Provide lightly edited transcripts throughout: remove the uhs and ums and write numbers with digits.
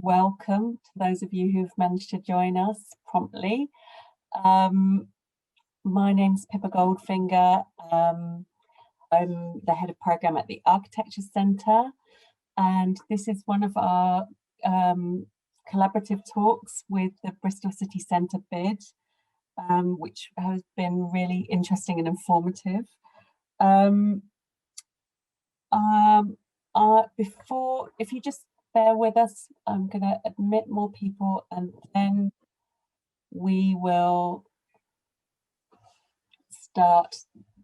welcome to those of you who've managed to join us promptly. My name's Pippa Goldfinger. I'm the head of program at the Architecture Centre, and this is one of our collaborative talks with the Bristol City Centre bid, which has been really interesting and informative. Before, if you just bear with us, I'm going to admit more people and then we will start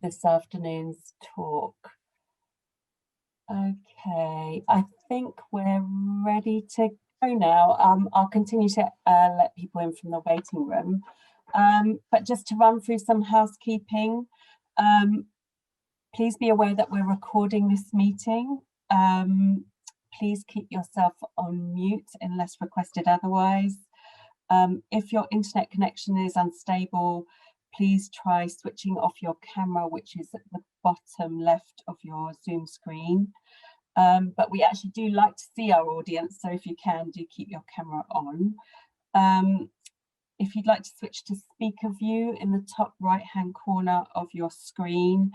this afternoon's talk. Okay, I think we're ready to go now. I'll continue to let people in from the waiting room. But just to run through some housekeeping, please be aware that we're recording this meeting. Please keep yourself on mute unless requested otherwise. If your internet connection is unstable, please try switching off your camera, which is at the bottom left of your Zoom screen. But we actually do like to see our audience, so if you can, do keep your camera on. If you'd like to switch to speaker view in the top right-hand corner of your screen,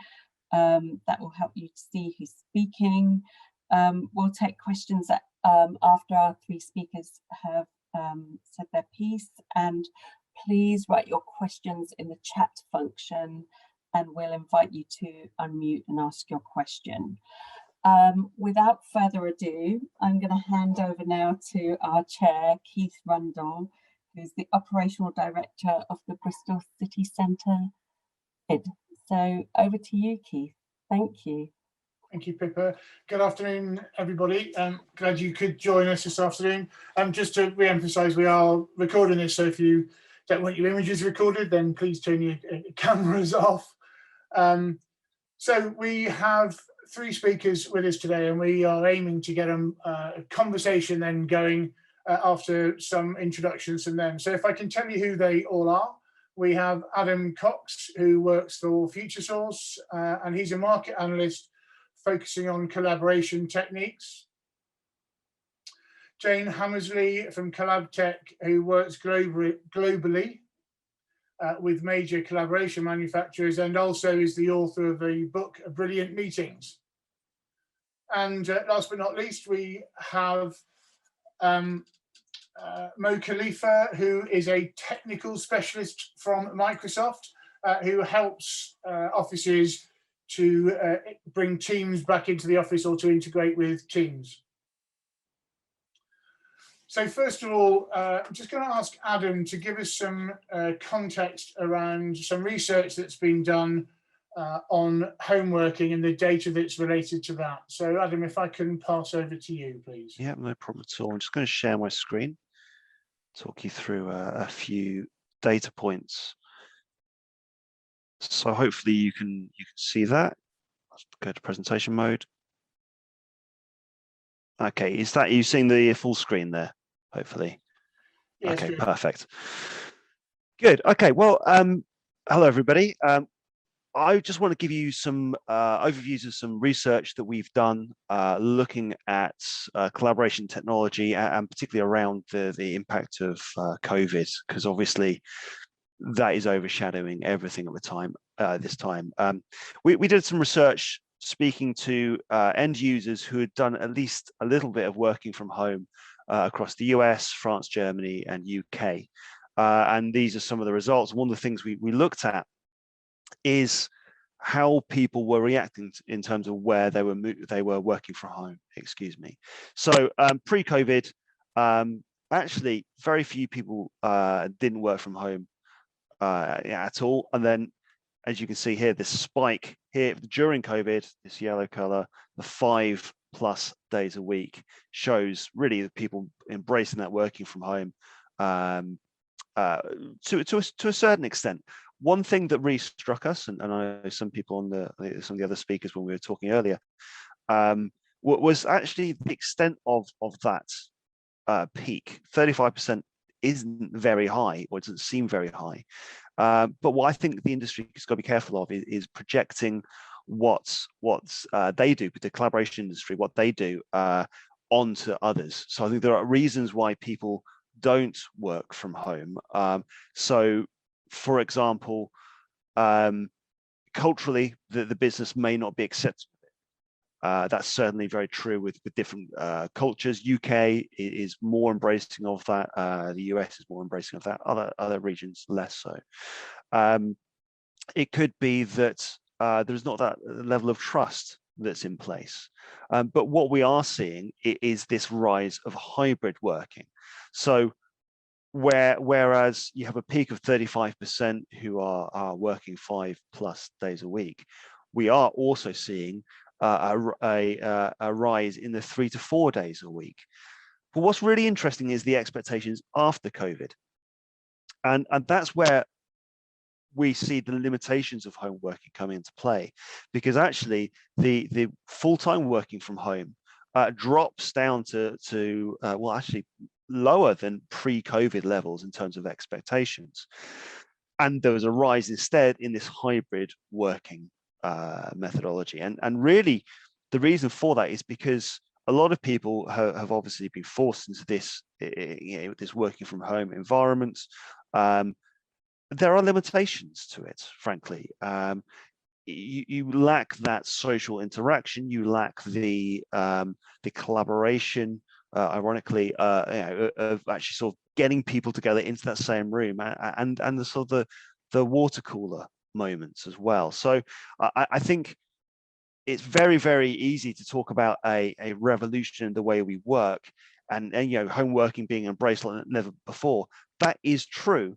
that will help you to see who's speaking. We'll take questions after our three speakers have said their piece, and please write your questions in the chat function and we'll invite you to unmute and ask your question. Without further ado, I'm going to hand over now to our chair, Keith Rundle, who's the operational director of the Bristol City Centre bid. So over to you, Keith. Thank you. Thank you, Pippa. Good afternoon, everybody. Glad you could join us this afternoon. Just to re-emphasise, we are recording this, so if you don't want your images recorded, then please turn your cameras off. So we have three speakers with us today, and we are aiming to get a conversation then going after some introductions from them. So if I can tell you who they all are. We have Adam Cox, who works for FutureSource, and he's a market analyst focusing on collaboration techniques. Jane Hammersley from CollabTech, who works globally with major collaboration manufacturers and also is the author of the book Brilliant Meetings. And last but not least, we have Mo Khalifa, who is a technical specialist from Microsoft, who helps offices to bring Teams back into the office or to integrate with Teams. So first of all, I'm just going to ask Adam to give us some context around some research that's been done on home working and the data that's related to that. So Adam, if I can pass over to you, please. Yeah, no problem at all. I'm just going to share my screen, talk you through a few data points. So hopefully you can see that. Let's go to presentation mode. Okay, is that you seeing the full screen there? Hopefully. Yes, okay, good. Perfect. Good. Okay. Well, hello everybody. I just want to give you some overviews of some research that we've done looking at collaboration technology and particularly around the impact of COVID, because obviously that is overshadowing everything at the time. This time, we did some research speaking to end users who had done at least a little bit of working from home across the US, France, Germany, and UK. And these are some of the results. One of the things we looked at is how people were reacting in terms of where they were working from home. Excuse me. So pre-COVID, actually, very few people didn't work from home at all. And then, as you can see here, this spike here during COVID, this yellow color, the 5+ days a week shows really the people embracing that working from home to a certain extent. One thing that really struck us, and I know some people on some of the other speakers when we were talking earlier, was actually the extent of that peak. 35% isn't very high, or it doesn't seem very high. But what I think the industry has got to be careful of is projecting what they do, the collaboration industry, what they do onto others. So I think there are reasons why people don't work from home. So, for example, culturally, the business may not be accepted. That's certainly very true with different cultures. UK is more embracing of that. The US is more embracing of that. Other regions less so. It could be that there's not that level of trust that's in place. But what we are seeing is this rise of hybrid working. So whereas you have a peak of 35% who are working 5+ days a week, we are also seeing a rise in the 3 to 4 days a week. But what's really interesting is the expectations after COVID. And that's where we see the limitations of home working come into play, because actually the full-time working from home drops down to well, actually lower than pre-COVID levels in terms of expectations. And there was a rise instead in this hybrid working methodology. And really the reason for that is because a lot of people have obviously been forced into this, this working from home environment. There are limitations to it, frankly. You lack that social interaction. You lack the collaboration, ironically, of actually sort of getting people together into that same room, and the sort of the water cooler moments as well. So I think it's very, very easy to talk about a revolution in the way we work, and home working being embraced like never before. That is true,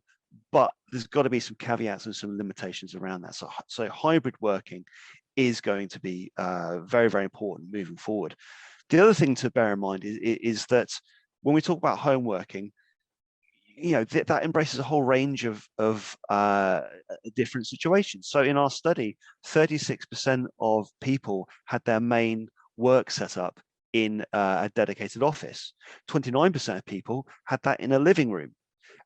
but there's got to be some caveats and some limitations around that. So hybrid working is going to be very, very important moving forward. The other thing to bear in mind is that when we talk about home working, that embraces a whole range of different situations. So in our study, 36% of people had their main work set up in a dedicated office. 29% of people had that in a living room.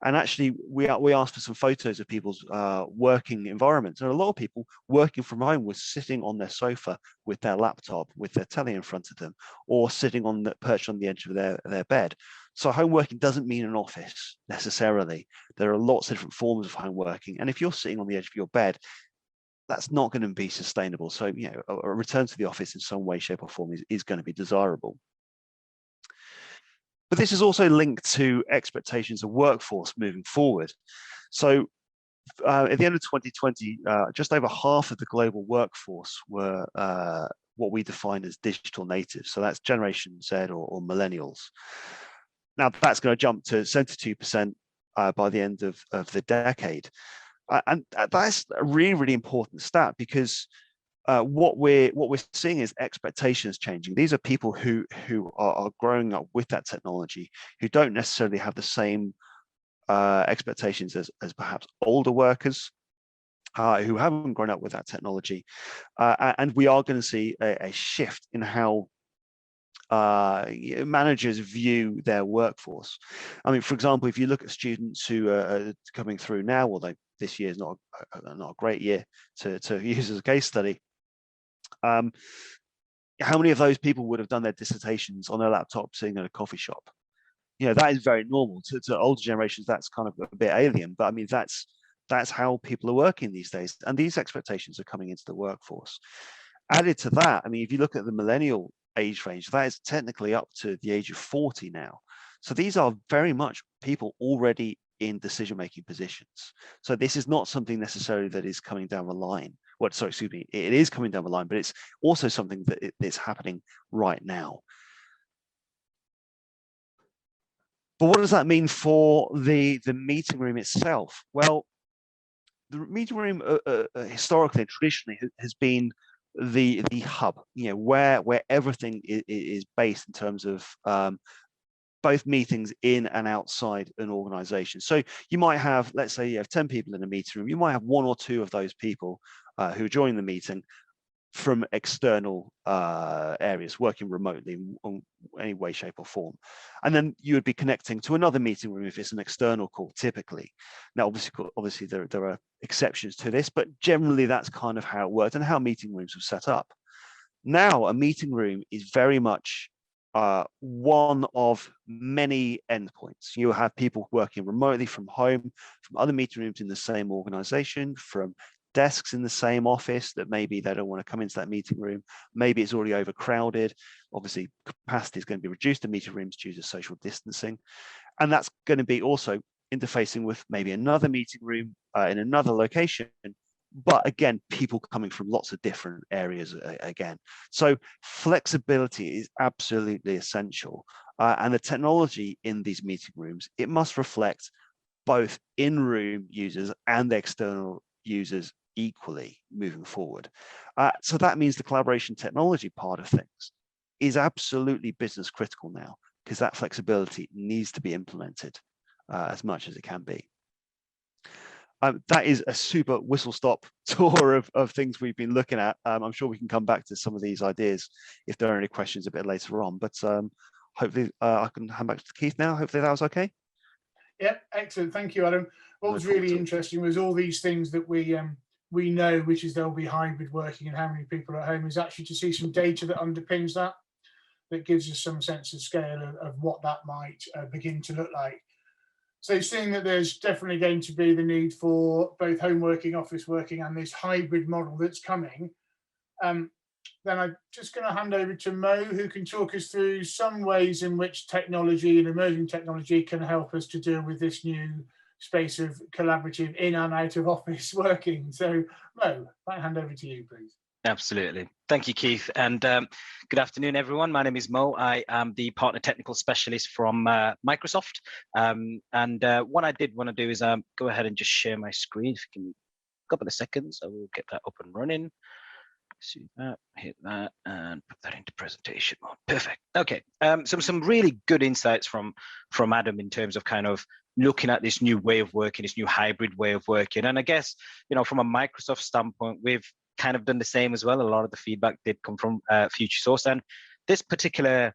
And actually, we asked for some photos of people's working environments. And a lot of people working from home were sitting on their sofa with their laptop, with their telly in front of them, or sitting perched on the edge of their bed. So home working doesn't mean an office necessarily. There are lots of different forms of home working. And if you're sitting on the edge of your bed, that's not going to be sustainable. So, a return to the office in some way, shape or form is going to be desirable. But this is also linked to expectations of workforce moving forward. So at the end of 2020, just over half of the global workforce were what we define as digital natives. So that's Generation Z or millennials. Now that's going to jump to 72% by the end of the decade. And that's a really, really important stat, because what we're seeing is expectations changing. These are people who are growing up with that technology, who don't necessarily have the same expectations as perhaps older workers who haven't grown up with that technology. And we are going to see a shift in how managers view their workforce. I mean, for example, if you look at students who are coming through now, although this year is not a great year to use as a case study, how many of those people would have done their dissertations on their laptop sitting at a coffee shop? That is very normal. To older generations, that's kind of a bit alien, but I mean, that's how people are working these days, and these expectations are coming into the workforce. Added to that, I mean, if you look at the millennial age range, that is technically up to the age of 40 now. So these are very much people already in decision-making positions. So this is not something necessarily that is coming down the line. It is coming down the line, but it's also something that is happening right now. But what does that mean for the meeting room itself? Well, the meeting room historically and traditionally has been the hub, where everything is based in terms of both meetings in and outside an organization. So you might have, let's say you have 10 people in a meeting room, you might have 1 or 2 of those people who join the meeting from external areas, working remotely in any way, shape or form. And then you would be connecting to another meeting room if it's an external call, typically. Now, obviously there are exceptions to this, but generally that's kind of how it worked and how meeting rooms were set up. Now, a meeting room is very much one of many endpoints. You'll have people working remotely from home, from other meeting rooms in the same organization, from desks in the same office that maybe they don't want to come into that meeting room. Maybe it's already overcrowded. Obviously, capacity is going to be reduced in meeting rooms due to social distancing. And that's going to be also interfacing with maybe another meeting room in another location. But again, people coming from lots of different areas again. So flexibility is absolutely essential. And the technology in these meeting rooms, it must reflect both in-room users and external users equally moving forward. So that means the collaboration technology part of things is absolutely business critical now, because that flexibility needs to be implemented as much as it can be. That is a super whistle-stop tour of things we've been looking at. I'm sure we can come back to some of these ideas if there are any questions a bit later on, but hopefully I can hand back to Keith now. Hopefully that was okay. Yeah, excellent. Thank you, Adam. What was really interesting was all these things that we know, which is there'll be hybrid working and how many people are at home, is actually to see some data that underpins that, that gives us some sense of scale of what that might begin to look like. So seeing that there's definitely going to be the need for both home working, office working, and this hybrid model that's coming, then I'm just going to hand over to Mo, who can talk us through some ways in which technology and emerging technology can help us to deal with this new space of collaborative in and out of office working. So Mo, I hand over to you, please. Absolutely. Thank you, Keith. And good afternoon, everyone. My name is Mo. I am the partner technical specialist from Microsoft. What I did want to do is go ahead and just share my screen. If you can, a couple of seconds, I will get that up and running. See that, hit that, and put that into presentation mode. Perfect. Okay. Some really good insights from Adam in terms of kind of looking at this new way of working, this new hybrid way of working. And I guess, from a Microsoft standpoint, we've kind of done the same as well. A lot of the feedback did come from FutureSource, and this particular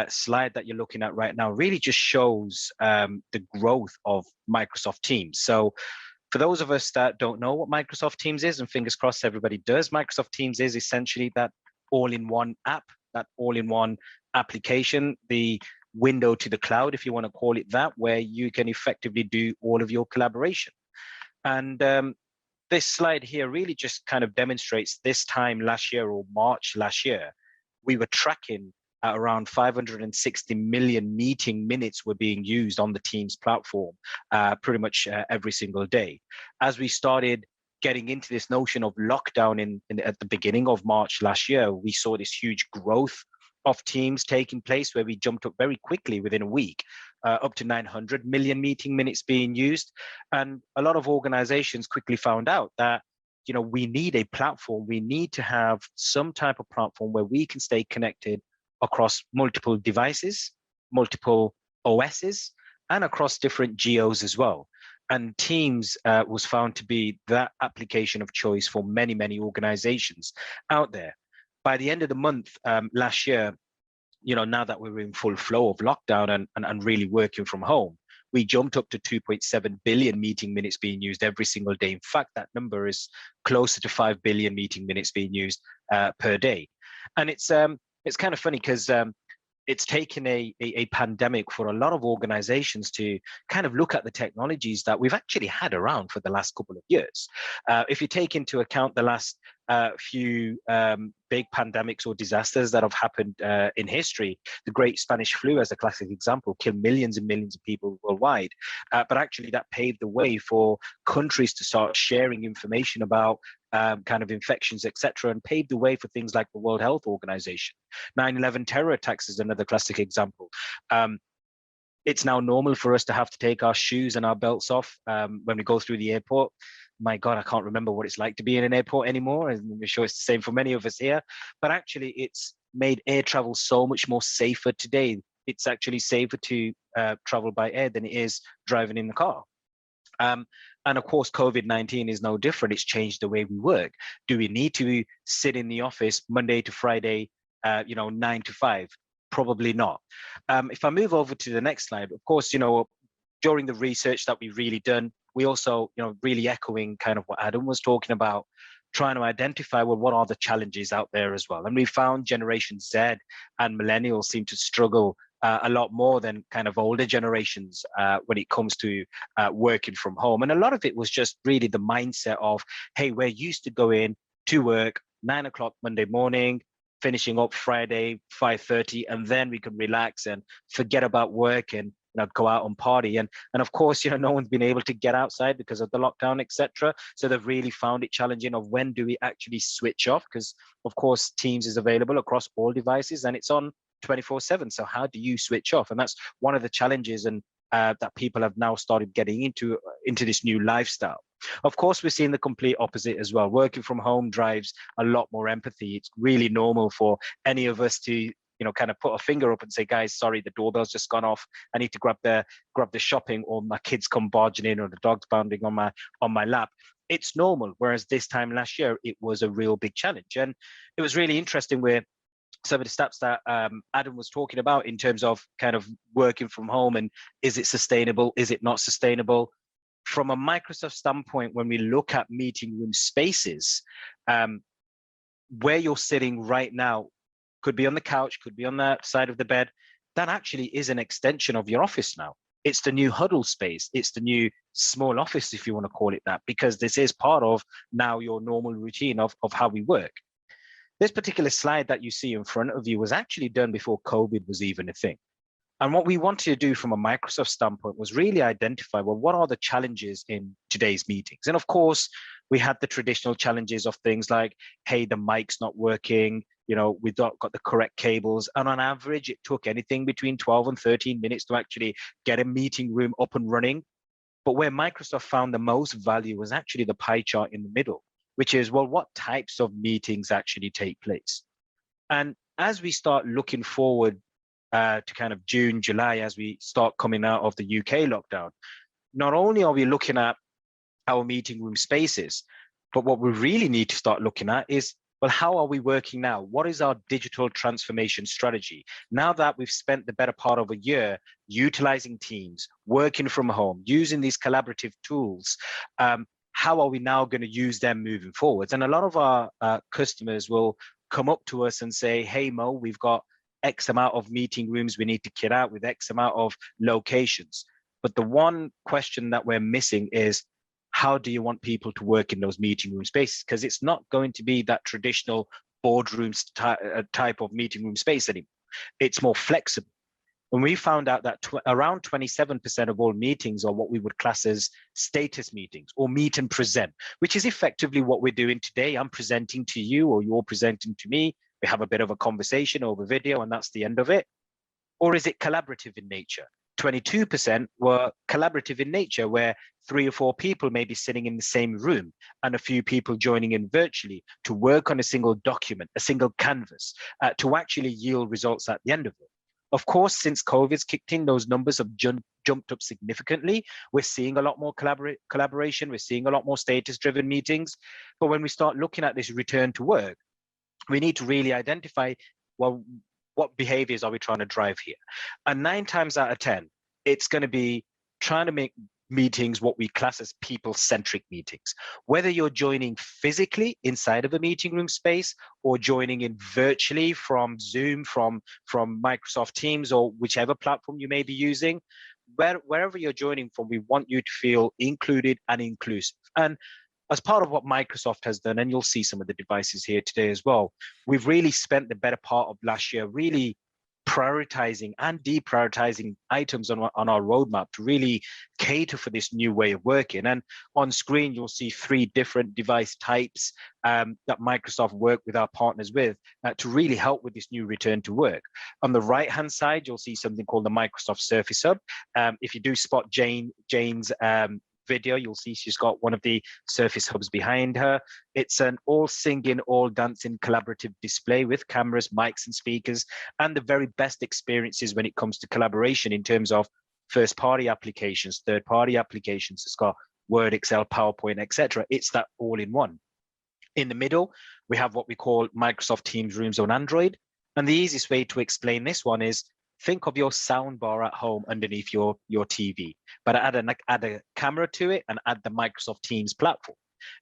slide that you're looking at right now really just shows the growth of Microsoft Teams. So for those of us that don't know what Microsoft Teams is, and fingers crossed everybody does, Microsoft Teams is essentially that all-in-one app, that all-in-one application, the window to the cloud, if you want to call it that, where you can effectively do all of your collaboration. And this slide here really just kind of demonstrates this time last year, or March last year, we were tracking at around 560 million meeting minutes were being used on the Teams platform pretty much every single day. As we started getting into this notion of lockdown at the beginning of March last year, we saw this huge growth of Teams taking place, where we jumped up very quickly within a week, up to 900 million meeting minutes being used. And a lot of organizations quickly found out that, we need a platform. We need to have some type of platform where we can stay connected across multiple devices, multiple OSs, and across different geos as well. And Teams was found to be that application of choice for many, many organizations out there. By the end of the month last year, now that we were in full flow of lockdown and really working from home, we jumped up to 2.7 billion meeting minutes being used every single day. In fact, that number is closer to 5 billion meeting minutes being used per day. And it's kind of funny because it's taken a pandemic for a lot of organizations to kind of look at the technologies that we've actually had around for the last couple of years. If you take into account the last few big pandemics or disasters that have happened in history, the Great Spanish Flu as a classic example killed millions and millions of people worldwide. But actually that paved the way for countries to start sharing information about kind of infections, etc., and paved the way for things like the World Health Organization. 9/11 terror attacks is another classic example. It's now normal for us to have to take our shoes and our belts off when we go through the airport. My God, I can't remember what it's like to be in an airport anymore. And I'm sure it's the same for many of us here. But actually, it's made air travel so much more safer today. It's actually safer to travel by air than it is driving in the car. And of course, COVID-19 is no different. It's changed the way we work. Do we need to sit in the office Monday to Friday, 9 to 5? Probably not. If I move over to the next slide, of course, during the research that we've really done, we also, really echoing kind of what Adam was talking about, trying to identify, well, what are the challenges out there as well? And we found Generation Z and millennials seem to struggle a lot more than kind of older generations when it comes to working from home. And a lot of it was just really the mindset of, hey, we're used to going to work 9 o'clock Monday morning, finishing up Friday 5:30, and then we can relax and forget about work and go out and party. And of course, no one's been able to get outside because of the lockdown, etc. So they've really found it challenging of when do we actually switch off? Because of course, Teams is available across all devices and it's on 24/7. So how do you switch off? And that's one of the challenges and that people have now started getting into this new lifestyle. Of course, we're seeing the complete opposite as well. Working from home drives a lot more empathy. It's really normal for any of us to kind of put a finger up and say, guys, sorry, the doorbell's just gone off. I need to grab the shopping, or my kids come barging in, or the dog's bounding on my lap. It's normal. Whereas this time last year, it was a real big challenge. And it was really interesting where some of the stats that Adam was talking about in terms of kind of working from home and is it sustainable? Is it not sustainable? From a Microsoft standpoint, when we look at meeting room spaces, where you're sitting right now, could be on the couch, could be on the side of the bed, that actually is an extension of your office now. It's the new huddle space. It's the new small office, if you want to call it that, because this is part of now your normal routine of how we work. This particular slide that you see in front of you was actually done before COVID was even a thing. And what we wanted to do from a Microsoft standpoint was really identify, well, what are the challenges in today's meetings? And of course, we had the traditional challenges of things like, hey, the mic's not working, we've not got the correct cables. And on average, it took anything between 12 and 13 minutes to actually get a meeting room up and running. But where Microsoft found the most value was actually the pie chart in the middle, which is, well, what types of meetings actually take place? And as we start looking forward to kind of June, July, as we start coming out of the UK lockdown, not only are we looking at our meeting room spaces, but what we really need to start looking at is, well, how are we working now? What is our digital transformation strategy? Now that we've spent the better part of a year utilizing Teams, working from home, using these collaborative tools, how are we now going to use them moving forwards? And a lot of our customers will come up to us and say, hey, Mo, we've got X amount of meeting rooms we need to kit out with X amount of locations. But the one question that we're missing is, how do you want people to work in those meeting room spaces? Because it's not going to be that traditional boardroom type of meeting room space anymore. It's more flexible. And we found out that around 27% of all meetings are what we would class as status meetings or meet and present, which is effectively what we're doing today. I'm presenting to you or you're presenting to me. We have a bit of a conversation over video and that's the end of it. Or is it collaborative in nature? 22% were collaborative in nature, where 3 or 4 people may be sitting in the same room and a few people joining in virtually to work on a single document, a single canvas, to actually yield results at the end of it. Of course, since COVID's kicked in, those numbers have jumped up significantly. We're seeing a lot more collaboration. We're seeing a lot more status-driven meetings. But when we start looking at this return to work, we need to really identify, well, what behaviors are we trying to drive here? And 9 times out of 10, it's going to be trying to make meetings what we class as people-centric meetings. Whether you're joining physically inside of a meeting room space or joining in virtually from Zoom, from Microsoft Teams, or whichever platform you may be using, wherever you're joining from, we want you to feel included and inclusive. And as part of what Microsoft has done, and you'll see some of the devices here today as well, we've really spent the better part of last year really prioritizing and deprioritizing items on our roadmap to really cater for this new way of working. And on screen, you'll see 3 different device types that Microsoft work with our partners with to really help with this new return to work. On the right-hand side, you'll see something called the Microsoft Surface Hub. If you do spot Jane's video, you'll see she's got one of the Surface Hubs behind her. It's an all singing, all dancing collaborative display with cameras, mics and speakers, and the very best experiences when it comes to collaboration in terms of first party applications, third party applications. It's got Word, Excel, PowerPoint, etc. It's that all in one. In the middle, we have what we call Microsoft Teams Rooms on Android. And the easiest way to explain this one is, think of your soundbar at home underneath your TV, but add a camera to it and add the Microsoft Teams platform.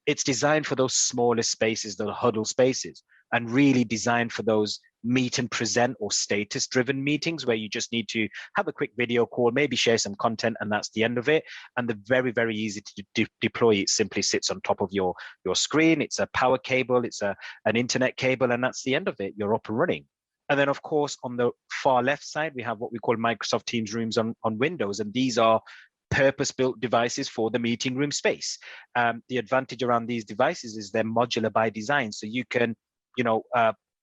It's designed for those smaller spaces, the huddle spaces, and really designed for those meet and present or status driven meetings where you just need to have a quick video call, maybe share some content, and that's the end of it. And they're very, very easy to deploy. It simply sits on top of your screen. It's a power cable, it's an internet cable, and that's the end of it. You're up and running. And then, of course, on the far left side, we have what we call Microsoft Teams rooms on Windows. And these are purpose-built devices for the meeting room space. The advantage around these devices is they're modular by design. So you can,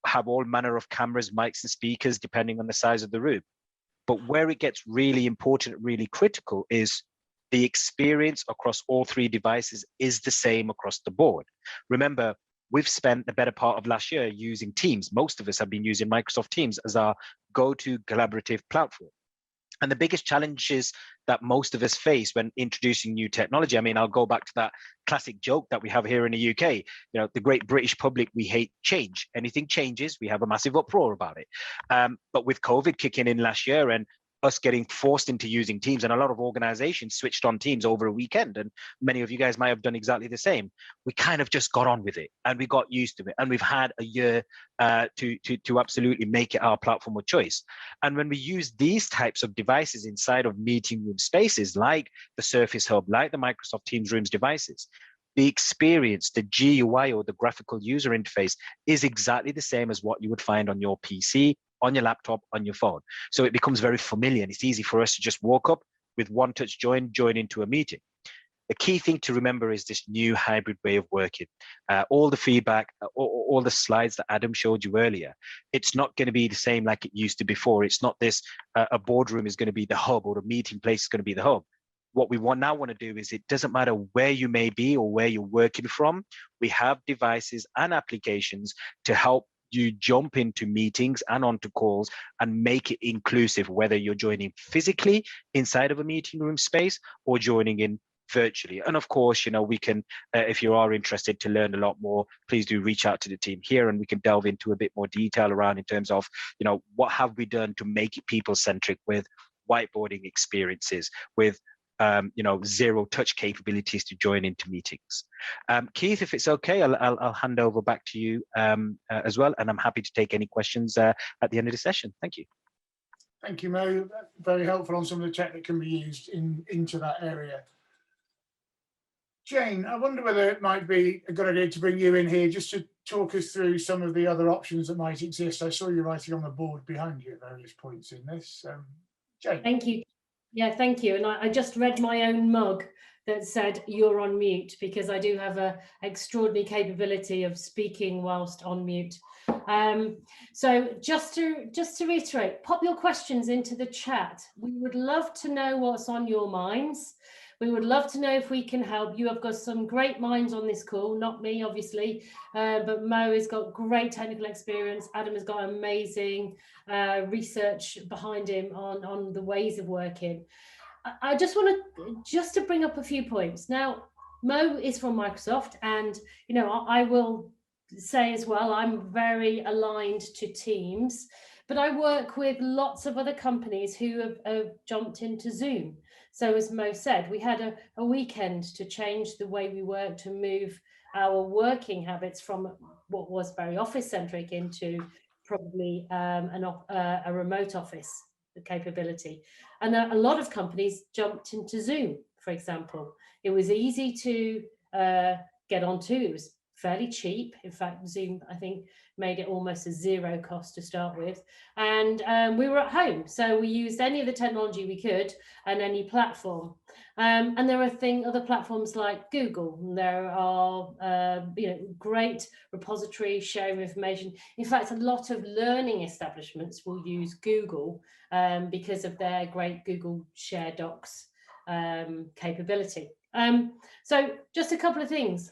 have all manner of cameras, mics, and speakers, depending on the size of the room. But where it gets really important, really critical, is the experience across all three devices is the same across the board. Remember, we've spent the better part of last year using Teams. Most of us have been using Microsoft Teams as our go-to collaborative platform. And the biggest challenges that most of us face when introducing new technology, I mean, I'll go back to that classic joke that we have here in the UK, the great British public, we hate change. Anything changes, we have a massive uproar about it. But with COVID kicking in last year and us getting forced into using Teams, and a lot of organizations switched on Teams over a weekend, and many of you guys might have done exactly the same. We kind of just got on with it and we got used to it, and we've had a year to absolutely make it our platform of choice. And when we use these types of devices inside of meeting room spaces like the Surface Hub, like the Microsoft Teams Rooms devices, the experience, the GUI or the graphical user interface is exactly the same as what you would find on your PC, on your laptop, on your phone. So it becomes very familiar, and it's easy for us to just walk up with one touch join into a meeting. The key thing to remember is this new hybrid way of working. All the feedback, all the slides that Adam showed you earlier, it's not going to be the same like it used to before. It's not this, a boardroom is going to be the hub or a meeting place is going to be the hub. What we now want to do is, it doesn't matter where you may be or where you're working from, we have devices and applications to help you jump into meetings and onto calls and make it inclusive, whether you're joining physically inside of a meeting room space or joining in virtually. And of course, we can, if you are interested to learn a lot more, please do reach out to the team here and we can delve into a bit more detail around in terms of, what have we done to make it people-centric with whiteboarding experiences, with zero touch capabilities to join into meetings. Keith, if it's okay, I'll hand over back to you as well, and I'm happy to take any questions at the end of the session. Thank you. Thank you, Mo. Very helpful on some of the tech that can be used into that area. Jane, I wonder whether it might be a good idea to bring you in here just to talk us through some of the other options that might exist. I saw you writing on the board behind you at various points in this. Jane. Thank you. Yeah, thank you. And I just read my own mug that said you're on mute, because I do have an extraordinary capability of speaking whilst on mute. So just to reiterate, pop your questions into the chat. We would love to know what's on your minds. We would love to know if we can help. You have got some great minds on this call, not me, obviously, but Mo has got great technical experience. Adam has got amazing research behind him on the ways of working. I just want to bring up a few points. Now, Mo is from Microsoft, and I will say as well, I'm very aligned to Teams, but I work with lots of other companies who have jumped into Zoom. So as Mo said, we had a weekend to change the way we work, to move our working habits from what was very office-centric into probably a remote office capability. And a lot of companies jumped into Zoom, for example. It was easy to get onto. It was fairly cheap. In fact, Zoom, I think, made it almost a zero cost to start with. And we were at home, so we used any of the technology we could and any platform. And there are other platforms like Google. There are great repository sharing information. In fact, a lot of learning establishments will use Google because of their great Google Share Docs capability. So just a couple of things.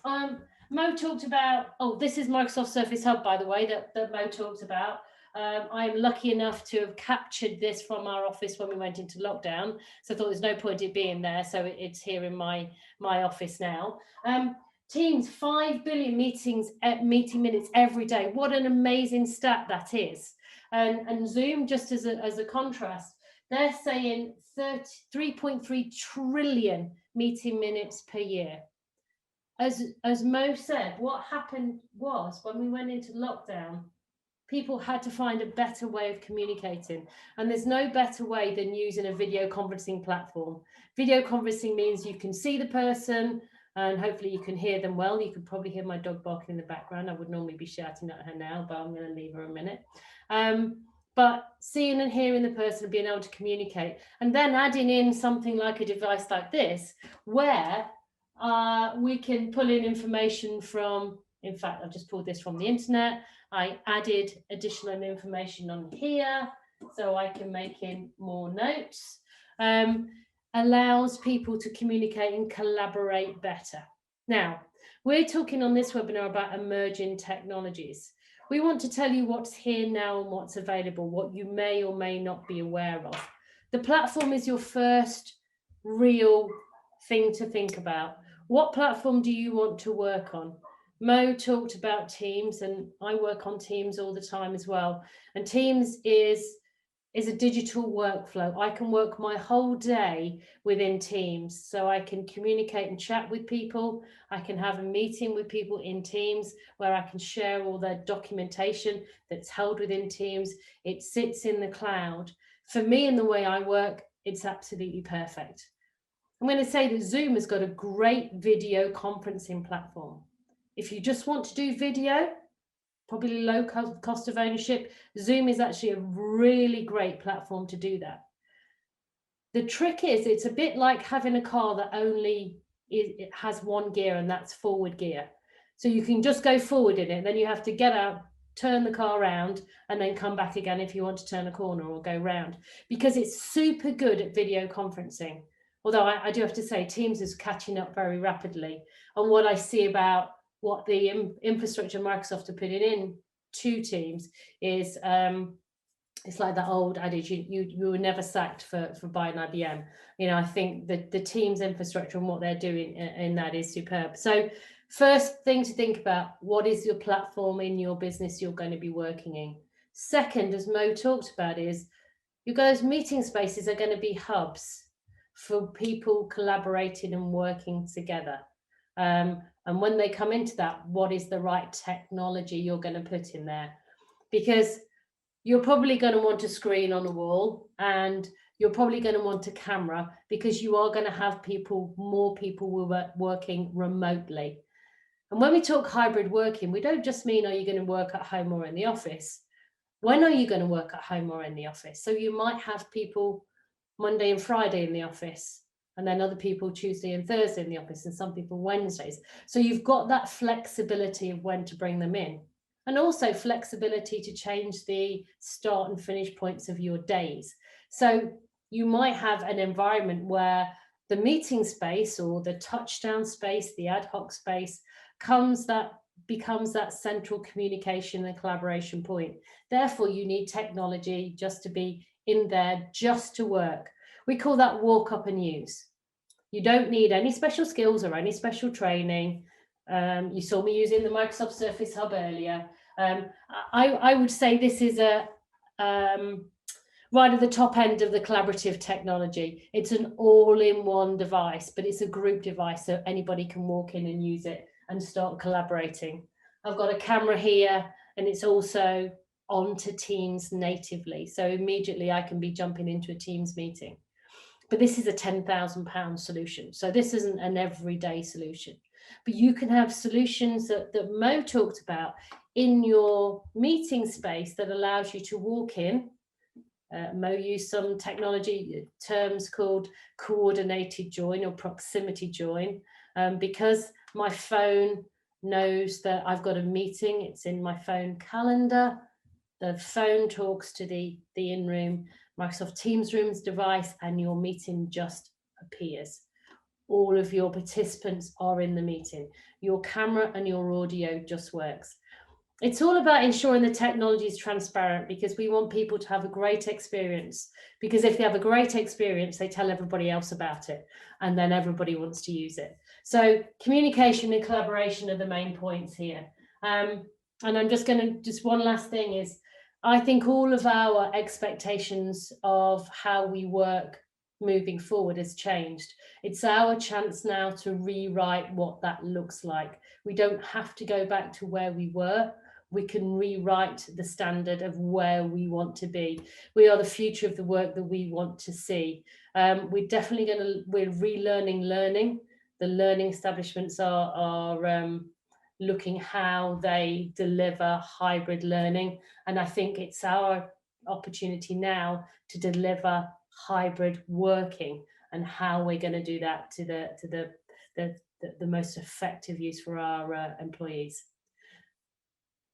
Mo talked about, this is Microsoft Surface Hub, by the way, that Mo talked about. I'm lucky enough to have captured this from our office when we went into lockdown. So I thought there's no point it being there. So it's here in my office now. Teams, 5 billion meeting minutes every day. What an amazing stat that is. And Zoom, just as a contrast, they're saying 3.3 trillion meeting minutes per year. as Mo said, what happened was when we went into lockdown, people had to find a better way of communicating. And there's no better way than using a video conferencing platform. Video conferencing means you can see the person and hopefully you can hear them well. You could probably hear my dog barking in the background. I would normally be shouting at her now, but I'm going to leave her a minute. But seeing and hearing the person and being able to communicate, and then adding in something like a device like this, where we can pull in information from, in fact, I've just pulled this from the internet. I added additional information on here so I can make in more notes. Allows people to communicate and collaborate better. Now, we're talking on this webinar about emerging technologies. We want to tell you what's here now and what's available, what you may or may not be aware of. The platform is your first real thing to think about. What platform do you want to work on? Mo talked about Teams, and I work on Teams all the time as well. And Teams is a digital workflow. I can work my whole day within Teams. So I can communicate and chat with people. I can have a meeting with people in Teams where I can share all their documentation that's held within Teams. It sits in the cloud. For me, in the way I work, it's absolutely perfect. I'm going to say that Zoom has got a great video conferencing platform. If you just want to do video, probably low cost of ownership, Zoom is actually a really great platform to do that. The trick is, it's a bit like having a car that only it has one gear, and that's forward gear. So you can just go forward in it, then you have to get out, turn the car around, and then come back again if you want to turn a corner or go round, because it's super good at video conferencing. Although I do have to say, Teams is catching up very rapidly. And what I see about what the infrastructure Microsoft are putting in to Teams is it's like that old adage, you were never sacked for buying IBM. You know, I think that the Teams infrastructure and what they're doing in that is superb. So first thing to think about, what is your platform in your business you're going to be working in? Second, as Mo talked about, is your guys' meeting spaces are going to be hubs for people collaborating and working together. And when they come into that, what is the right technology you're going to put in there? Because you're probably going to want a screen on a wall, and you're probably going to want a camera, because you are going to have more people working remotely. And when we talk hybrid working, we don't just mean, are you going to work at home or in the office? When are you going to work at home or in the office? So you might have people Monday and Friday in the office, and then other people Tuesday and Thursday in the office, and some people Wednesdays. So you've got that flexibility of when to bring them in, and also flexibility to change the start and finish points of your days. So you might have an environment where the meeting space or the touchdown space, the ad hoc space, becomes that central communication and collaboration point. Therefore, you need technology just to be in there, just to work. We call that walk up and use. You don't need any special skills or any special training. You saw me using the Microsoft Surface Hub earlier. I would say this is a right at the top end of the collaborative technology. It's an all-in-one device, but it's a group device, so anybody can walk in and use it and start collaborating. I've got a camera here, and it's also onto Teams natively. So immediately I can be jumping into a Teams meeting. But this is a £10,000 solution. So this isn't an everyday solution. But you can have solutions that Mo talked about in your meeting space that allows you to walk in. Mo used some technology terms called coordinated join or proximity join, because my phone knows that I've got a meeting. It's in my phone calendar. The phone talks to the in-room Microsoft Teams Rooms device, and your meeting just appears. All of your participants are in the meeting. Your camera and your audio just works. It's all about ensuring the technology is transparent, because we want people to have a great experience, because if they have a great experience, they tell everybody else about it, and then everybody wants to use it. So communication and collaboration are the main points here. And I'm just one last thing is, I think all of our expectations of how we work moving forward has changed. It's our chance now to rewrite what that looks like. We don't have to go back to where we were. We can rewrite the standard of where we want to be. We are the future of the work that we want to see. We're definitely we're relearning learning. The learning establishments are looking how they deliver hybrid learning. And I think it's our opportunity now to deliver hybrid working, and how we're going to do that to the most effective use for our employees.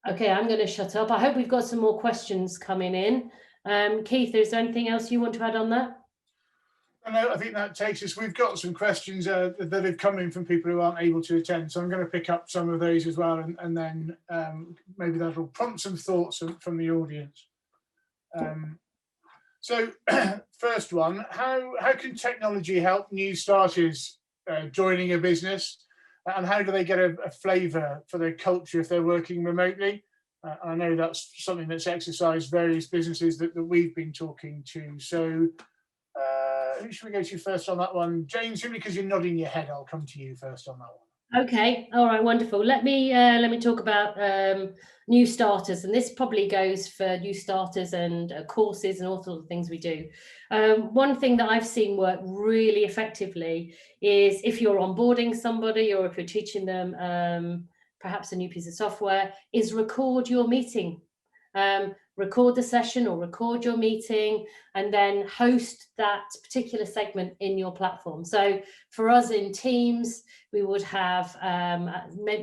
Okay, I'm going to shut up. I hope we've got some more questions coming in. Keith, is there anything else you want to add on that? No, I think that takes us. We've got some questions that have come in from people who aren't able to attend, so I'm going to pick up some of those as well, and then maybe that'll prompt some thoughts from the audience. So, first one: how can technology help new starters joining a business, and how do they get a flavour for their culture if they're working remotely? I know that's something that's exercised various businesses that we've been talking to. So, who should we go to first on that one? James, simply because you're nodding your head, I'll come to you first on that one. Okay, all right, wonderful. Let me talk about new starters, and this probably goes for new starters and courses and all sorts of things we do. One thing that I've seen work really effectively is if you're onboarding somebody, or if you're teaching them perhaps a new piece of software, is record your meeting. Record the session or record your meeting, and then host that particular segment in your platform. So for us in Teams, we would have,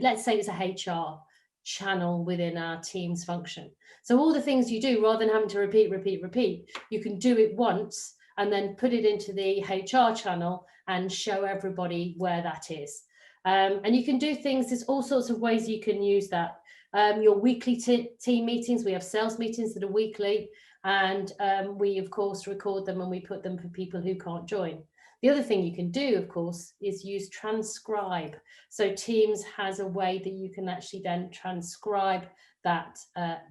let's say it's a HR channel within our Teams function. So all the things you do, rather than having to repeat, you can do it once and then put it into the HR channel and show everybody where that is. And you can do things, there's all sorts of ways you can use that. Your weekly team meetings, we have sales meetings that are weekly, and we of course record them and we put them for people who can't join. The other thing you can do, of course, is use transcribe. So Teams has a way that you can actually then transcribe that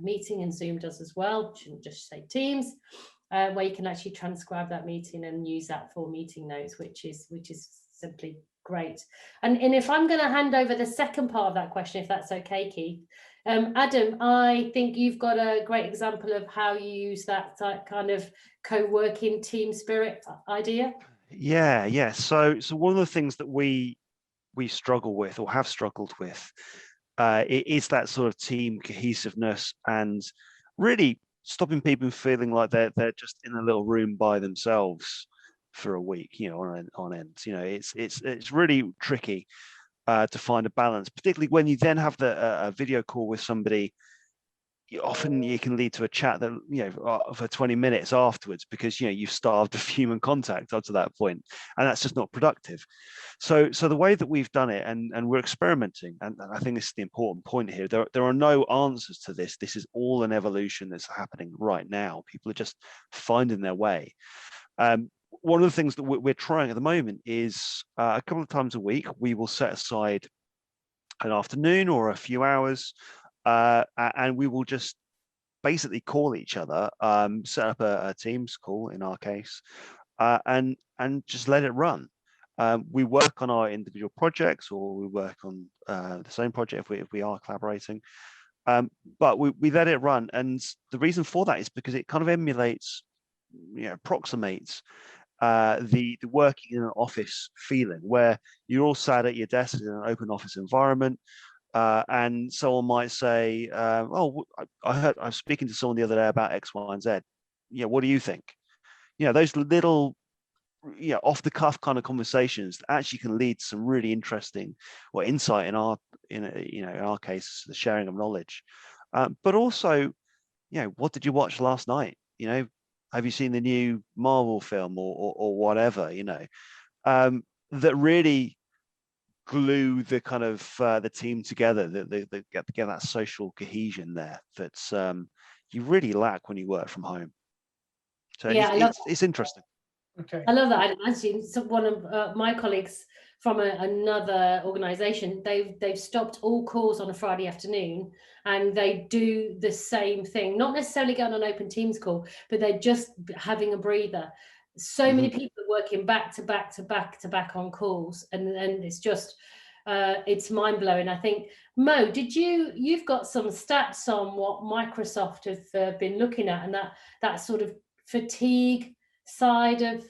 meeting, and Zoom does as well. You shouldn't just say Teams, where you can actually transcribe that meeting and use that for meeting notes, which is simply great. And if I'm going to hand over the second part of that question, if that's okay, Keith. Adam, I think you've got a great example of how you use that kind of co-working team spirit idea. Yeah. So one of the things that we struggle with, or have struggled with, is that sort of team cohesiveness, and really stopping people feeling like they're just in a little room by themselves for a week, on end. It's really tricky to find a balance, particularly when you then have a video call with somebody. Often you can lead to a chat that for 20 minutes afterwards, because you've starved of human contact up to that point, and that's just not productive. So the way that we've done it, and we're experimenting, and I think this is the important point here, there are no answers to this. This is all an evolution that's happening right now. People are just finding their way. One of the things that we're trying at the moment is a couple of times a week, we will set aside an afternoon or a few hours, and we will just basically call each other, set up a Teams call in our case, and just let it run. We work on our individual projects, or we work on the same project if we are collaborating, but we let it run. And the reason for that is because it kind of emulates, approximates the working in an office feeling, where you're all sat at your desk in an open office environment, and someone might say, "Oh, I was speaking to someone the other day about X, Y, and Z. What do you think?" Those little, off the cuff kind of conversations actually can lead to some really interesting insight in our case, the sharing of knowledge. But also, what did you watch last night? Have you seen the new Marvel film or whatever, that really glue the kind of the team together, that they get that social cohesion there that's you really lack when you work from home. So yeah, it's interesting. Okay. I love that. Actually, one of my colleagues from another organisation, they've stopped all calls on a Friday afternoon, and they do the same thing. Not necessarily going on an open Teams call, but they're just having a breather. so many people are working back to back to back to back on calls, and it's just it's mind-blowing. I think, Mo, you've got some stats on what Microsoft have been looking at, and that sort of fatigue side of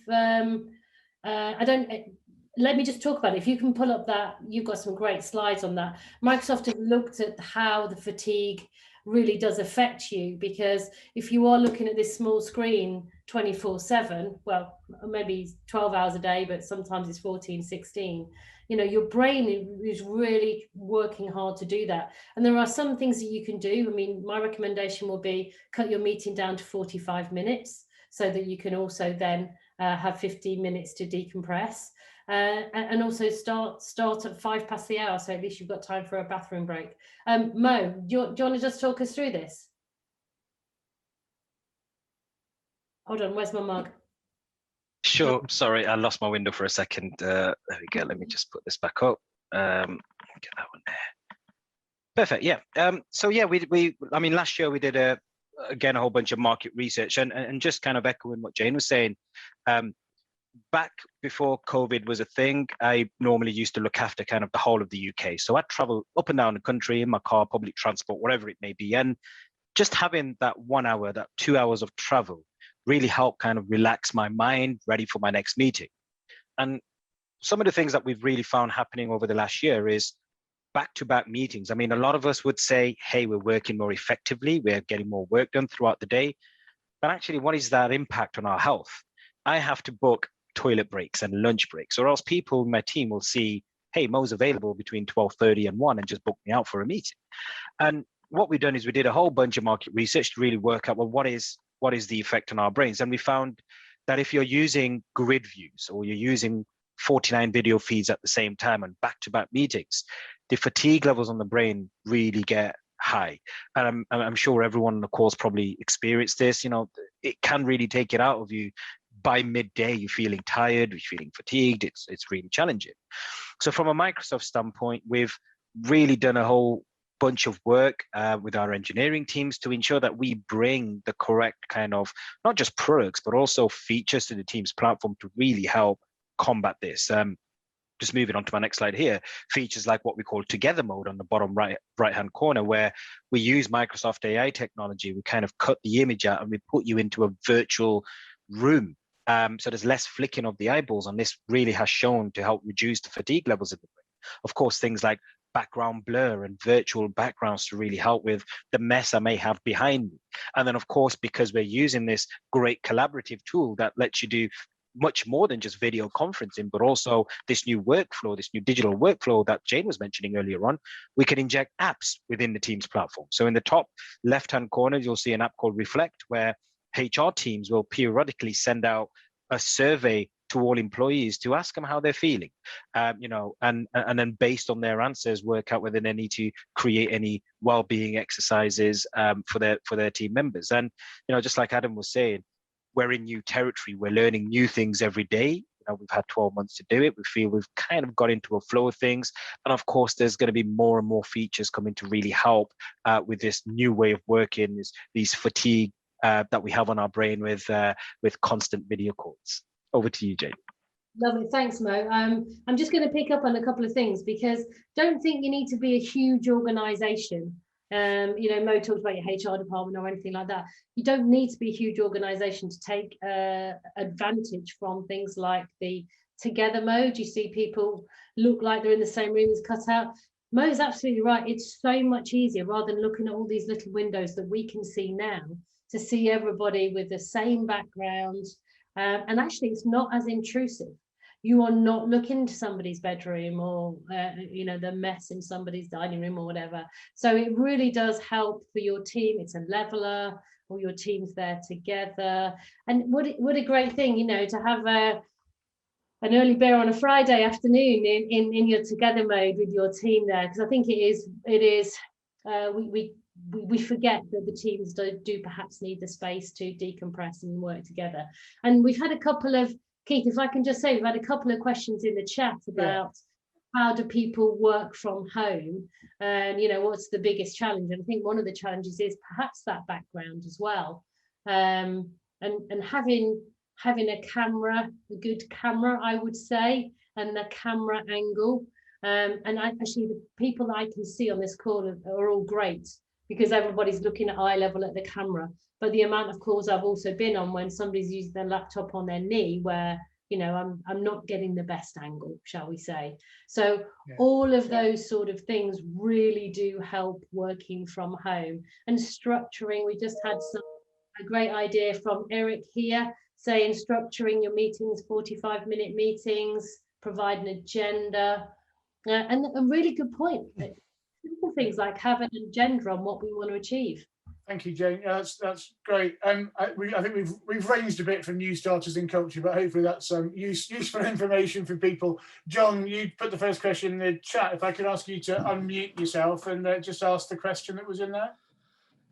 let me just talk about it. If you can pull up that, you've got some great slides on that. Microsoft have looked at how the fatigue really does affect you, because if you are looking at this small screen 24/7, well, maybe 12 hours a day, but sometimes it's 14, 16, your brain is really working hard to do that. And there are some things that you can do. I mean, my recommendation will be cut your meeting down to 45 minutes so that you can also then have 15 minutes to decompress. And also start at 5 past the hour, so at least you've got time for a bathroom break. Mo, do you want to just talk us through this? Hold on, where's my mug? Sure. Sorry, I lost my window for a second. There we go. Let me just put this back up. Get that one there. Perfect. Yeah. So yeah, I mean, last year we did again a whole bunch of market research, and just kind of echoing what Jane was saying. Back before COVID was a thing, I normally used to look after kind of the whole of the UK. So I'd travel up and down the country in my car, public transport, whatever it may be. And just having that 1 hour, that 2 hours of travel really helped kind of relax my mind, ready for my next meeting. And some of the things that we've really found happening over the last year is back-to-back meetings. I mean, a lot of us would say, hey, we're working more effectively, we're getting more work done throughout the day. But actually, what is that impact on our health? I have to book toilet breaks and lunch breaks, or else people in my team will see, hey, Mo's available between 12:30 and 1 and just book me out for a meeting. And what we've done is we did a whole bunch of market research to really work out, well, what is the effect on our brains? And we found that if you're using grid views or you're using 49 video feeds at the same time and back-to-back meetings, the fatigue levels on the brain really get high. And I'm sure everyone on the course probably experienced this. It can really take it out of you. By midday, you're feeling tired, you're feeling fatigued. It's really challenging. So from a Microsoft standpoint, we've really done a whole bunch of work with our engineering teams to ensure that we bring the correct kind of, not just products, but also features to the Teams platform to really help combat this. Just moving on to my next slide here, features like what we call Together Mode on the bottom right-hand corner, where we use Microsoft AI technology. We kind of cut the image out and we put you into a virtual room. So there's less flicking of the eyeballs, and this really has shown to help reduce the fatigue levels in the brain. Of course, things like background blur and virtual backgrounds to really help with the mess I may have behind me. And then, of course, because we're using this great collaborative tool that lets you do much more than just video conferencing, but also this new workflow, this new digital workflow that Jane was mentioning earlier on, we can inject apps within the Teams platform. So in the top left-hand corner, you'll see an app called Reflect, where HR teams will periodically send out a survey to all employees to ask them how they're feeling, and then based on their answers, work out whether they need to create any well-being exercises for their team members. And just like Adam was saying, we're in new territory. We're learning new things every day. We've had 12 months to do it. We feel we've kind of got into a flow of things. And of course, there's going to be more and more features coming to really help with this new way of working, these fatigue that we have on our brain with constant video calls. Over to you, Jane. Lovely, thanks, Mo. I'm just going to pick up on a couple of things, because don't think you need to be a huge organization. Mo talked about your HR department or anything like that. You don't need to be a huge organization to take advantage from things like the Together Mode. You see people look like they're in the same room as cut out. Mo's absolutely right. It's so much easier, rather than looking at all these little windows that we can see now, to see everybody with the same background. And actually, it's not as intrusive. You are not looking into somebody's bedroom or, the mess in somebody's dining room or whatever. So it really does help for your team. It's a leveler, all your team's there together. And what a great thing, to have an early beer on a Friday afternoon in your Together Mode with your team there, because I think we forget that the teams do perhaps need the space to decompress and work together. And we've had a couple of, Keith, if I can just say, we've had a couple of questions in the chat about how do people work from home, and what's the biggest challenge. And I think one of the challenges is perhaps that background as well, and having having a camera, a good camera, I would say, and the camera angle. And actually, the people that I can see on this call are all great, because everybody's looking at eye level at the camera. But the amount of calls I've also been on when somebody's using their laptop on their knee, where, you know, I'm not getting the best angle, shall we say. So all of those sort of things really do help working from home. And structuring, we just had a great idea from Eric here, saying structuring your meetings, 45-minute meetings, provide an agenda, and a really good point. Simple things like have an agenda on what we want to achieve. Thank you, Jane. That's great. I think we've ranged a bit from new starters in culture, but hopefully that's useful information for people. John, you put the first question in the chat. If I could ask you to unmute yourself and just ask the question that was in there.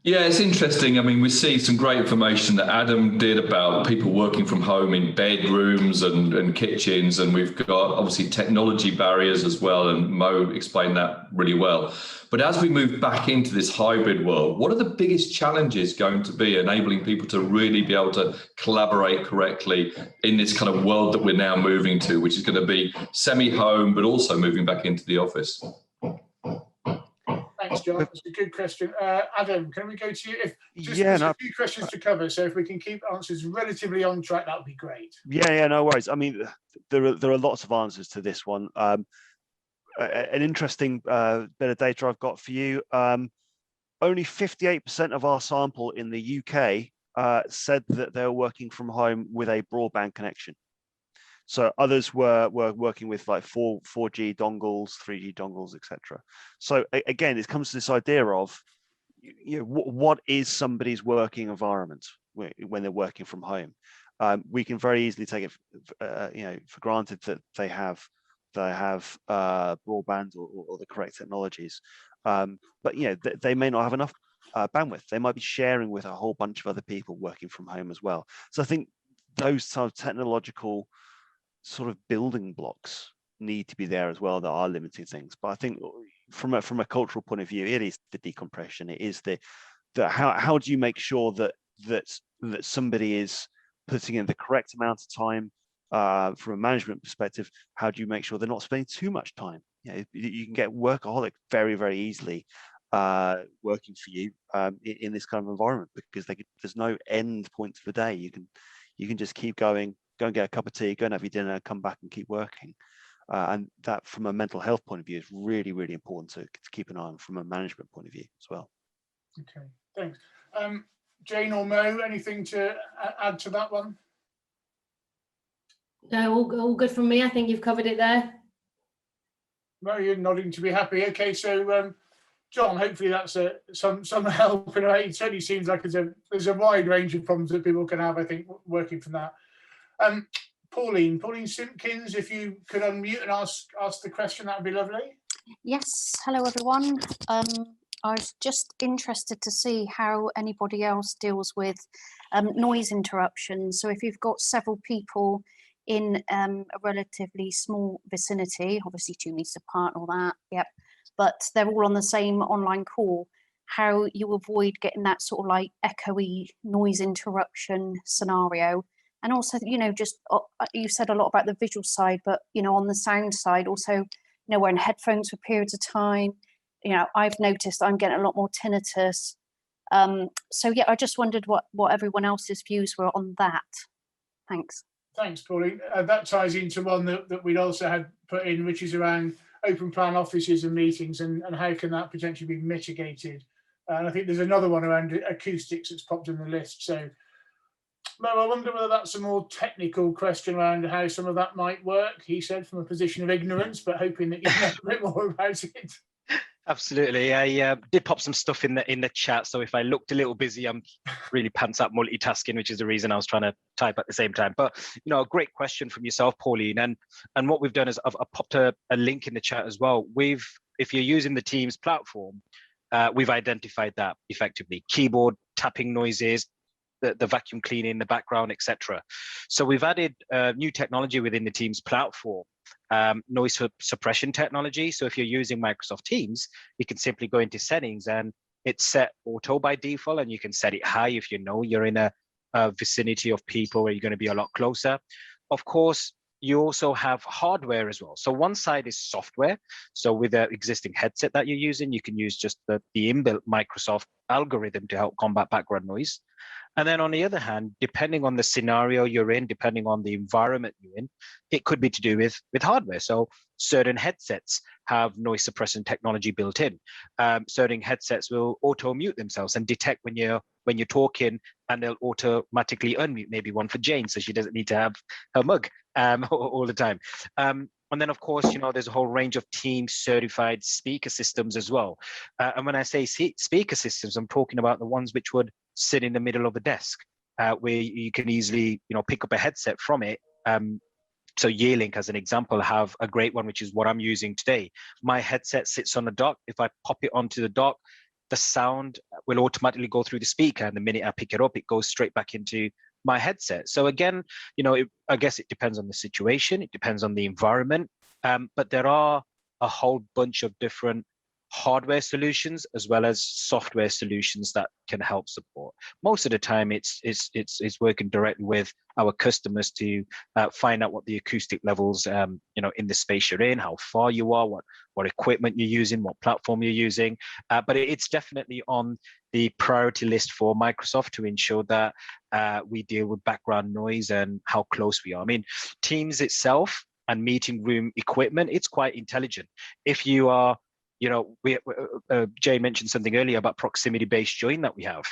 Yeah, it's interesting. I mean, we see some great information that Adam did about people working from home in bedrooms and kitchens, and we've got obviously technology barriers as well, and Mo explained that really well. But as we move back into this hybrid world, what are the biggest challenges going to be enabling people to really be able to collaborate correctly in this kind of world that we're now moving to, which is going to be semi-home, but also moving back into the office? Thanks, John. That's a good question. Adam, can we go to you? There's a few questions to cover, so if we can keep answers relatively on track, that would be great. Yeah, no worries. I mean, there are lots of answers to this one. An interesting bit of data I've got for you. Only 58% of our sample in the UK said that they were working from home with a broadband connection. So others were working with like 4G dongles, 3G dongles, etc. So again, it comes to this idea of, you know, what is somebody's working environment when they're working from home? We can very easily take it, for granted that they have broadband or the correct technologies, but you know, they may not have enough bandwidth. They might be sharing with a whole bunch of other people working from home as well. So I think those sort of technological sort of building blocks need to be there as well that are limiting things. But I think from a cultural point of view, it is the decompression. It is the how do you make sure that somebody is putting in the correct amount of time from a management perspective? How do you make sure they're not spending too much time? You know, you can get workaholic very, very easily working for you in this kind of environment, because there's no end point for the day. You can just keep going. Go and get a cup of tea, go and have your dinner, come back and keep working. And that, from a mental health point of view, is really, really important to keep an eye on from a management point of view as well. Okay, thanks. Jane or Mo, anything to add to that one? No, all good from me. I think you've covered it there. Mo, you're nodding to be happy. Okay, so John, hopefully that's some help. It certainly seems like there's a wide range of problems that people can have, I think, working from that. Pauline Simpkins, if you could unmute and ask the question, that would be lovely. Yes, hello everyone. I was just interested to see how anybody else deals with noise interruptions. So if you've got several people in a relatively small vicinity, obviously 2 meters apart and all that, yep, but they're all on the same online call, how you avoid getting that sort of like echoey noise interruption scenario. And also, you know, just you said a lot about the visual side, but, you know, on the sound side, also, you know, wearing headphones for periods of time, you know, I've noticed I'm getting a lot more tinnitus. So, yeah, I just wondered what everyone else's views were on that. Thanks. Thanks, Pauline. That ties into one that we'd also had put in, which is around open plan offices and meetings, and how can that potentially be mitigated. And I think there's another one around acoustics that's popped in the list. So, Mo, I wonder whether that's a more technical question around how some of that might work, he said, from a position of ignorance, but hoping that you know a bit more about it. Absolutely. I did pop some stuff in the chat, so if I looked a little busy, I'm really pants out multitasking, which is the reason I was trying to type at the same time. But, you know, a great question from yourself, Pauline, and what we've done is I've popped a link in the chat as well. If you're using the Teams platform, we've identified that effectively: keyboard tapping noises, the vacuum cleaning in the background, etc. So we've added new technology within the Teams platform, noise suppression technology. So if you're using Microsoft Teams, you can simply go into settings and it's set auto by default, and you can set it high if you know you're in a vicinity of people where you're going to be a lot closer. Of course, you also have hardware as well. So one side is software. So with the existing headset that you're using, you can use just the inbuilt Microsoft algorithm to help combat background noise. And then on the other hand, depending on the scenario you're in, depending on the environment you're in, it could be to do with hardware. So certain headsets have noise suppression technology built in. Certain headsets will auto mute themselves and detect when you're talking, and they'll automatically unmute. Maybe one for Jane, so she doesn't need to have her mug all the time. And then, of course, there's a whole range of Teams certified speaker systems as well. And when I say speaker systems, I'm talking about the ones which would sit in the middle of a desk, where you can easily, pick up a headset from it. So Yearlink, as an example, have a great one, which is what I'm using today. My headset sits on the dock. If I pop it onto the dock, the sound will automatically go through the speaker. And the minute I pick it up, it goes straight back into my headset. So again, I guess it depends on the situation. It depends on the environment. But there are a whole bunch of different hardware solutions as well as software solutions that can help support. Most of the time, it's working directly with our customers to find out what the acoustic levels, in the space you're in, how far you are, what equipment you're using, what platform you're using. But it's definitely on the priority list for Microsoft to ensure that we deal with background noise and how close we are. I mean, Teams itself and meeting room equipment, it's quite intelligent. If you are, Jay mentioned something earlier about proximity-based join that we have.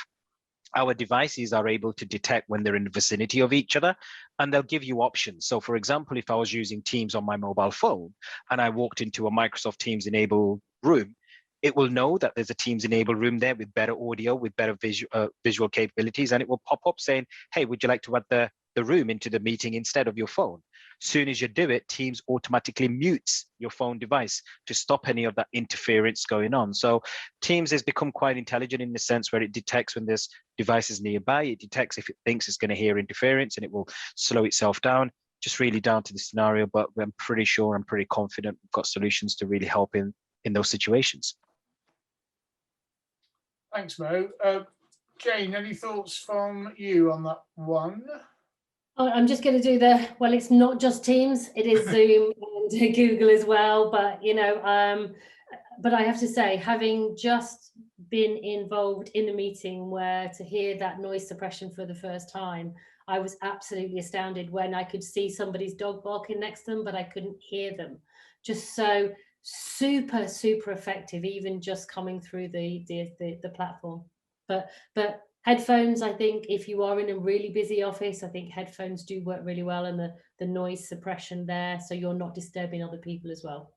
Our devices are able to detect when they're in the vicinity of each other, and they'll give you options. So for example, if I was using Teams on my mobile phone and I walked into a Microsoft Teams enabled room, it will know that there's a Teams enabled room there with better audio, with better visual capabilities, and it will pop up saying, hey, would you like to add the room into the meeting instead of your phone? Soon as you do it, Teams automatically mutes your phone device to stop any of that interference going on. So Teams has become quite intelligent in the sense where it detects when there's devices nearby. It detects if it thinks it's going to hear interference, and it will slow itself down, just really down to the scenario. But I'm pretty confident we've got solutions to really help in those situations. Thanks, Mo. Jane, any thoughts from you on that one? I'm just going to do it's not just Teams, it is Zoom and Google as well. But, but I have to say, having just been involved in a meeting where to hear that noise suppression for the first time, I was absolutely astounded when I could see somebody's dog barking next to them, but I couldn't hear them. Just so super, super effective, even just coming through the platform. But headphones, I think if you are in a really busy office, I think headphones do work really well, and the noise suppression there, so you're not disturbing other people as well.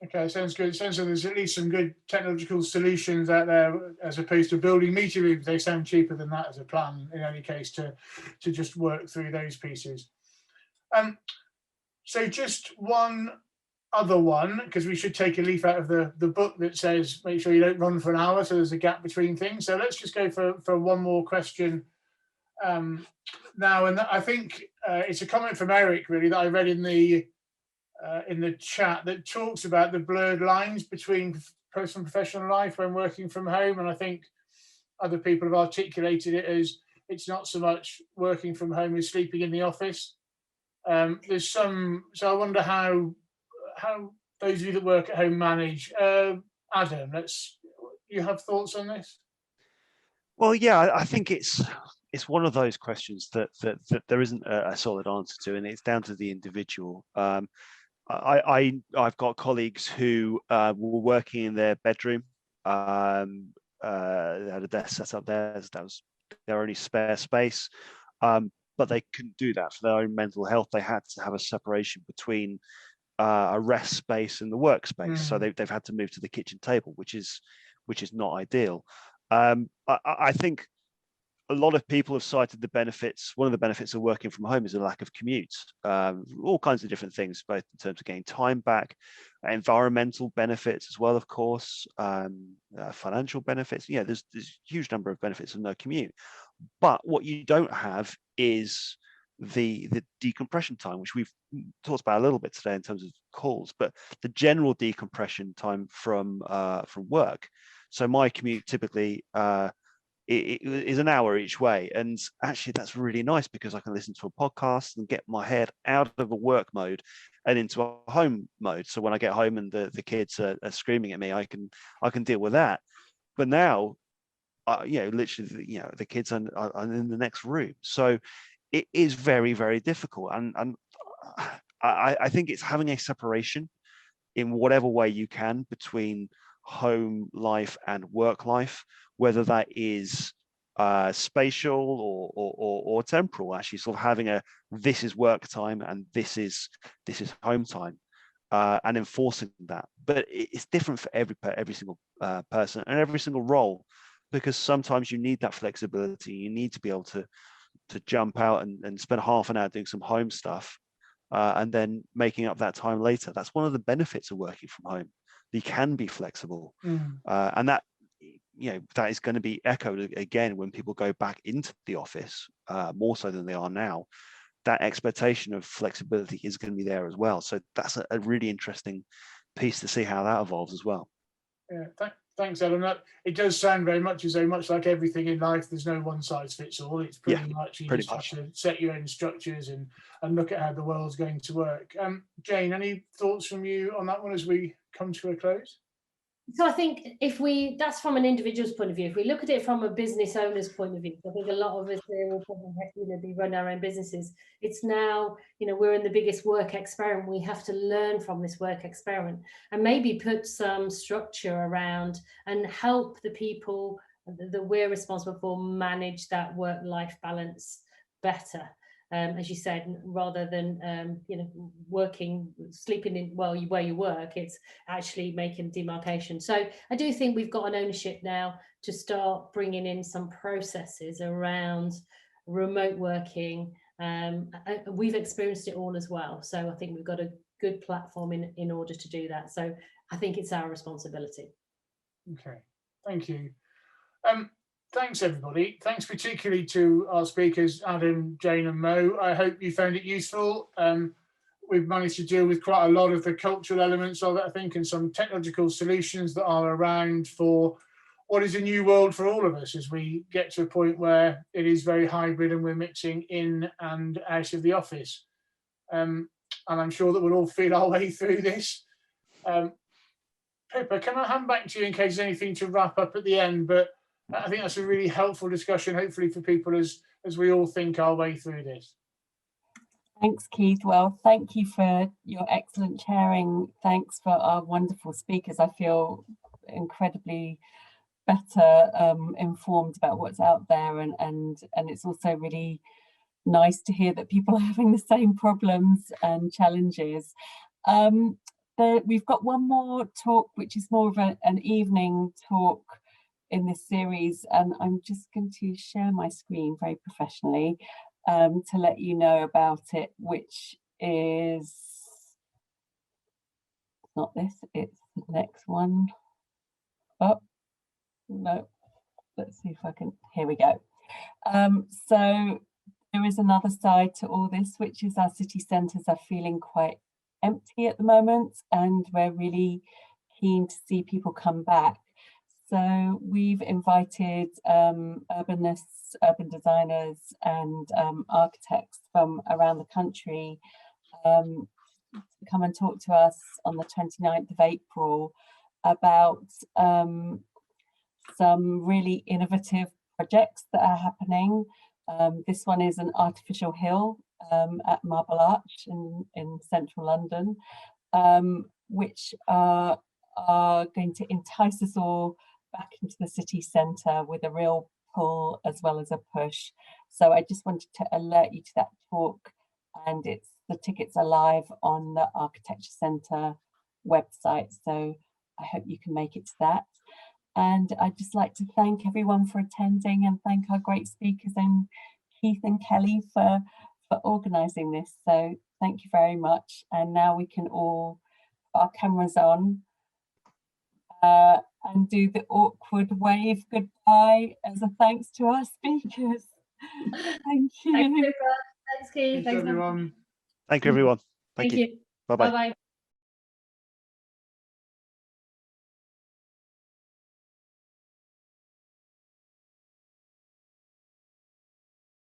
Okay, sounds good. Sounds like there's at least some good technological solutions out there, as opposed to building meeting rooms. They sound cheaper than that as a plan, in any case, to just work through those pieces. So just one other one, because we should take a leaf out of the book that says make sure you don't run for an hour, so there's a gap between things. So let's just go for one more question now, and I think it's a comment from Eric, really, that I read in the chat, that talks about the blurred lines between personal and professional life when working from home. And I think other people have articulated it as it's not so much working from home as sleeping in the office. There's some, so I wonder how those of you that work at home manage. Adam, you have thoughts on this? Well, yeah, I think it's one of those questions that there isn't a solid answer to, and it's down to the individual. I've got colleagues who were working in their bedroom. They had a desk set up there. That was their only spare space. But they couldn't do that for their own mental health. They had to have a separation between a rest space and the workspace. So they've had to move to the kitchen table, which is not ideal. I think a lot of people have cited the benefits. One of the benefits of working from home is a lack of commute. All kinds of different things, both in terms of getting time back, environmental benefits as well, of course, financial benefits. Yeah, there's a huge number of benefits of no commute. But what you don't have is the decompression time, which we've talked about a little bit today in terms of calls, but the general decompression time from work. So my commute typically it is an hour each way. And actually that's really nice because I can listen to a podcast and get my head out of a work mode and into a home mode. So when I get home and the kids are screaming at me, I can deal with that. But now, literally, the kids are in the next room. So it is very, very difficult. And I think it's having a separation in whatever way you can between home life and work life, whether that is spatial or temporal, actually sort of having this is work time and this is home time, and enforcing that. But it's different for every single person and every single role, because sometimes you need that flexibility. You need to be able to jump out and spend half an hour doing some home stuff, and then making up that time later. That's one of the benefits of working from home. You can be flexible, and that that is going to be echoed again when people go back into the office, more so than they are now. That expectation of flexibility is going to be there as well. So that's a really interesting piece to see how that evolves as well. Yeah, thanks, Adam. It does sound very much like everything in life. There's no one size fits all. It's pretty much you just have to set your own structures and look at how the world's going to work. Jane, any thoughts from you on that one as we come to a close? So I think that's from an individual's point of view. If we look at it from a business owner's point of view, I think a lot of us here will probably be run our own businesses. It's now, we're in the biggest work experiment. We have to learn from this work experiment and maybe put some structure around and help the people that we're responsible for manage that work-life balance better. As you said, rather than sleeping in where you work, it's actually making demarcation. So I do think we've got an ownership now to start bringing in some processes around remote working. We've experienced it all as well, so I think we've got a good platform in order to do that. So I think it's our responsibility. Okay, thank you. Thanks, everybody. Thanks particularly to our speakers, Adam, Jane and Mo. I hope you found it useful. We've managed to deal with quite a lot of the cultural elements of it, I think, and some technological solutions that are around for what is a new world for all of us as we get to a point where it is very hybrid and we're mixing in and out of the office. And I'm sure that we'll all feel our way through this. Pippa, can I hand back to you in case there's anything to wrap up at the end? But I think that's a really helpful discussion, hopefully for people as we all think our way through this. Thanks, Keith. Well, thank you for your excellent sharing. Thanks for our wonderful speakers. I feel incredibly better informed about what's out there, and it's also really nice to hear that people are having the same problems and challenges. We've got one more talk, which is more of an evening talk in this series, and I'm just going to share my screen very professionally to let you know about it, which is not this, it's the next one. Oh, no, let's see if I can, here we go. So there is another side to all this, which is our city centres are feeling quite empty at the moment, and we're really keen to see people come back. So we've invited urbanists, urban designers and architects from around the country to come and talk to us on the 29th of April about some really innovative projects that are happening. This one is an artificial hill at Marble Arch in central London, which are going to entice us all back into the city centre with a real pull as well as a push. So I just wanted to alert you to that talk, and the tickets are live on the Architecture Centre website, so I hope you can make it to that. And I'd just like to thank everyone for attending and thank our great speakers and Keith and Kelly for organising this. So thank you very much. And now we can all put our cameras on and do the awkward wave goodbye as a thanks to our speakers. Thank you. Thanks, Keith. Thanks, everyone. Thank you, everyone. Thank you. Bye-bye.